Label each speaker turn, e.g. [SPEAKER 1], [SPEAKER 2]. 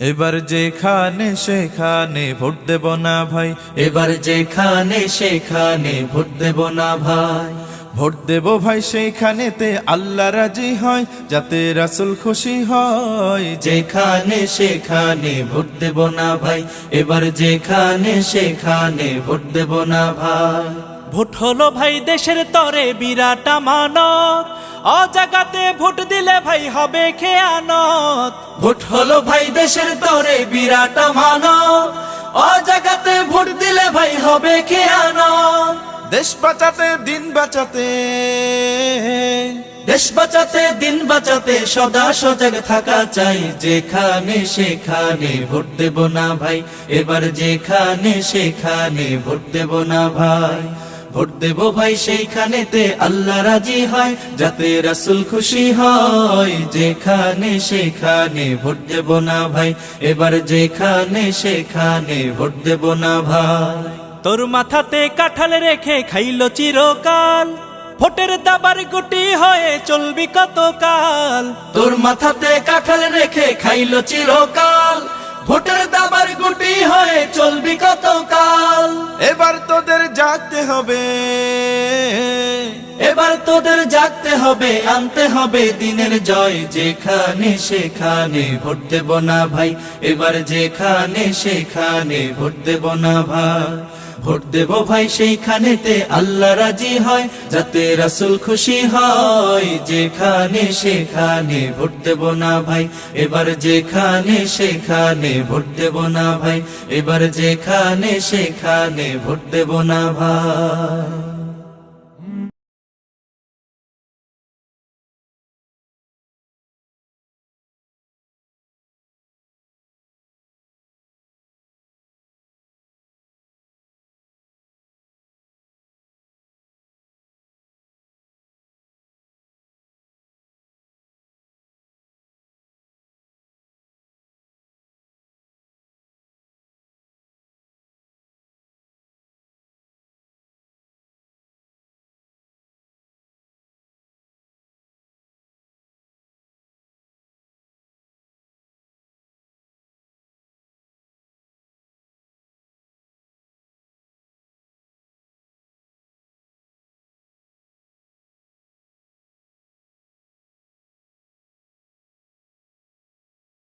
[SPEAKER 1] এবার যেখানে সেখানে ভোট দেব না ভাই,
[SPEAKER 2] এবার যেখানে সেখানে ভোট দেব না ভাই।
[SPEAKER 1] ভোট দেব ভাই সেইখানেতে আল্লাহ রাজি হয়, যাতে রাসূল খুশি হয়।
[SPEAKER 2] যেখানে সেখানে ভোট দেব না ভাই, এবার যেখানে সেখানে ভোট দেব না ভাই।
[SPEAKER 3] ভোট হলো ভাই দেশের তরে বিরাট আমানত, অজাগাতে ভোট দিলে ভাই হবে খেয়ানত।
[SPEAKER 2] ভোট হলো ভাই দেশের তরে বিরাট আমানত, অজাগাতে ভোট দিলে ভাই হবে খেয়ানত।
[SPEAKER 1] দেশ বাঁচাতে দিন বাঁচাতে,
[SPEAKER 2] দেশ বাঁচাতে দিন বাঁচাতে সদা সজাগ থাকা চাই। যেখানে সেখানে ভোট দেব না ভাই, এবার যেখানে সেখানে ভোট দেব না ভাই। ভোট দেব ভাই সেইখানেতে আল্লাহ রাজি হয়, যাতে রাসূল খুশি হয়। যেখানে সেখানে ভোট দেব না ভাই, এবার যেখানে সেখানে ভোট দেব না ভাই।
[SPEAKER 3] তোর মাথাতে কাঁঠাল রেখে খাইলো চিরকাল, ভোটের দাবার গুটি হয়ে চলবি কতকাল।
[SPEAKER 2] তোর মাথাতে কাঁঠাল রেখে খাইলো চিরকাল, ভোটের দাবার গুটি হয়ে চলবি কতকাল।
[SPEAKER 1] এবার তোদের জাগতে হবে,
[SPEAKER 2] এবার তোদের জাগতে হবে, আনতে হবে দিনের জয়। যেখানে সেখানে ভোট দেব না ভাই, এবার যেখানে সেখানে ভোট দেব না ভাই। ভোট দেব ভাই সেইখানেতে আল্লাহ রাজি হয়, যাতে রাসূল খুশি হয়। যেখানে সেখানে ভোট দেব না ভাই, এবার যেখানে সেখানে ভোট দেব না ভাই। এবার যেখানে সেখানে ভোট দেব না ভাই।